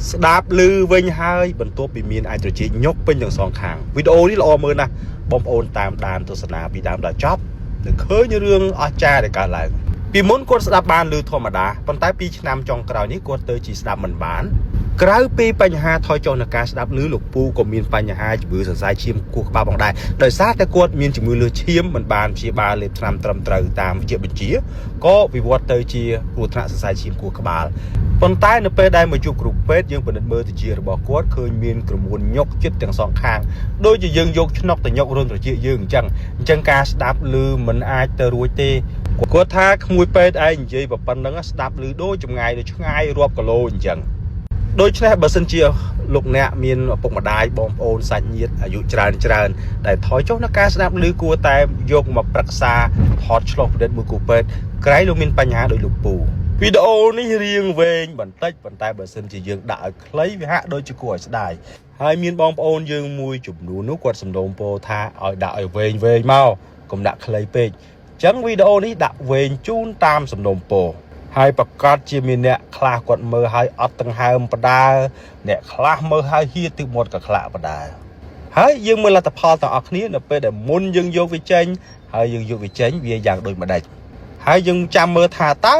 ស្ដាប់ឮវិញហើយបន្ទាប់ពីមានអាចត្រជាញុកពេញទាំងសងខាងវីដេអូនេះល្អមើលណាស់បងប្អូនតាមដានទស្សនាពីដើមដល់ចប់នឹងឃើញរឿងអស្ចារ្យដែលកើតឡើងពីមុនគាត់ស្ដាប់បានឮធម្មតាប៉ុន្តែ2ឆ្នាំចុងក្រោយនេះគាត់ទៅជាស្ដាប់មិនបានក្រៅពីបញ្ហាថយចុះនៃការស្ដាប់ឮលោកពូក៏មានបញ្ហាជំងឺសរសៃឈាមគោះក្បាលផងដែរដោយសារតែគាត់មានជំងឺលើសឈាមមិនបានព្យាបាលលេបថ្នាំត្រឹមត្រូវតាមវិជ្ជាបញ្ជាក៏វិវត្តទៅជាគ្រោះថ្នាក់សរសៃឈាមគោះក្បាលប៉ុន្តែនៅពេលដែលមកជួបគ្រូពេទ្យយើងពិនិត្យមើលទៅជារបស់គាត់ឃើញមានក្រមួនញុកចិត្តទាំងសងខាងដូចជាយើងយកឆ្នុកទៅញុករន្ធត្រចៀកយើងអញ្ចឹងការស្ដាប់ឮមិនអាចទៅរួចទេគាត់ថាក្មួយពេទ្យឯងនិយាយប៉ុណ្្នឹងស្ដាប់ឮដូចចម្ងាយដូចឆ្ងាយរាប់គីឡូអញ្ចឹងដូច្នេះបើសិនជាលោកអ្នកមានឪពុកម្ដាយបងប្អូនសាច់ញាតិអាយុច្រើនដែលថយចុះនៅការស្ដាប់ឮគួរតែយកមកប្រឹក្សាថតឆ្លុះប្រឌិតមួយគ្រូពេទ្យក្រែងលោកមានបញ្ហាដោយលោកពូវីដេអូនេះរៀងវែងបន្តិចប៉ុន្តែបើសិនជាយើងដាក់ឲ្យខ្លីវាហាក់ដូចជាគួរឲ្យស្ដាយហើយមានបងប្អូនយើងមួយចំនួននោះគាត់សំណូមពរថាឲ្យដាក់ឲ្យវែងមកកុំដាក់ខ្លីពេកអញ្ចឹងវីដេអូនេះដាក់វែងជូនតាមសំណូមពរហើយប្រកាសជាមានអ្នកខ្លះគាត់មើលហើយអត់ដង្ហើមបដាអ្នកខ្លះមើលហើយហៀទឹកមាត់ក៏ខ្លាក់បដាហើយយើងមើលលទ្ធផលទាំងអស់គ្នានៅពេលដែលមុនយើងយកវាចេញហើយយើងយកវាចេញវាយ៉ាងដូចម្ដេចហើយយើងចាំមើលថាតើ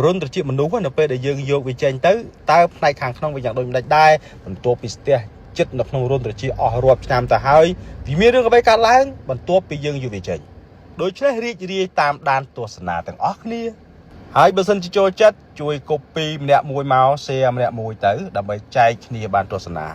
រុនត្រចៀកមនុស្សនៅពេលដែលយើងយកវាចេញទៅតើផ្នែកខាងក្នុងវាយ៉ាងដូចម្ដេចដែរបន្ទាប់ពីស្ទះចិត្តនៅក្នុងរុនត្រចៀកអស់រាប់ឆ្នាំទៅហើយវាមានរឿងអ្វីកើតឡើងបន្ទាប់ពីយើងយកវាចេញដូច្នេះរីករាយតាមដានទស្សនាទាំងអស់គ្នាហើយបើសិនជាចូលចិត្តជួយ copy ម្នាក់មួយមក share ម្នាក់មួយទៅដើម្បីចែកគ្នាបានទស្សនា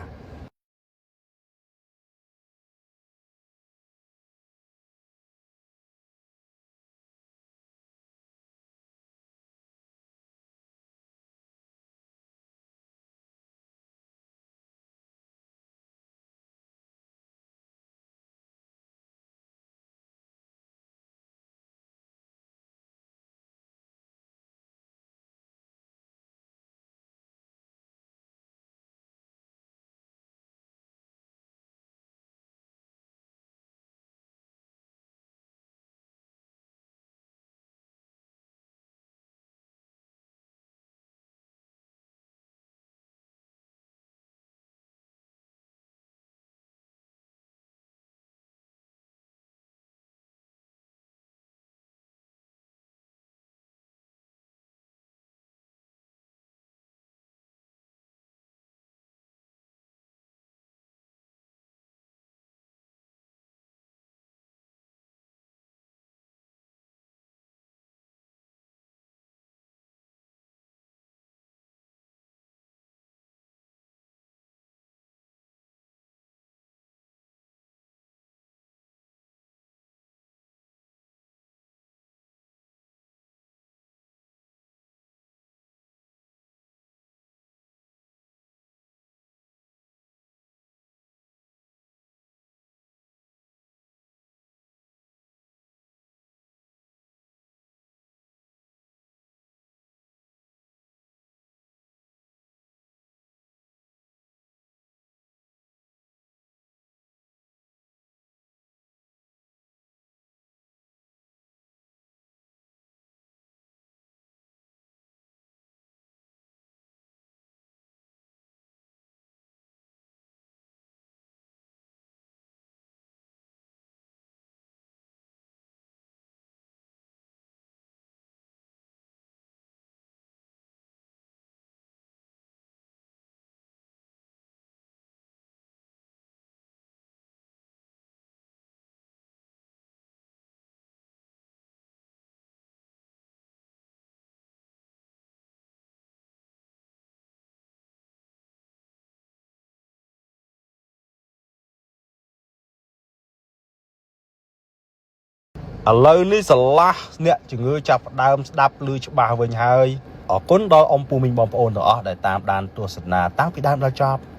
ឥឡូវនេះស្រឡះអ្នកជំងឺចាប់ផ្ដើមស្ដាប់ឮច្បាស់វិញហើយអរគុណដល់អ៊ំពូមីងបងប្អូនទាំងអស់ដែលតាមដានទស្សនាតាំងពីដើមដល់ចប់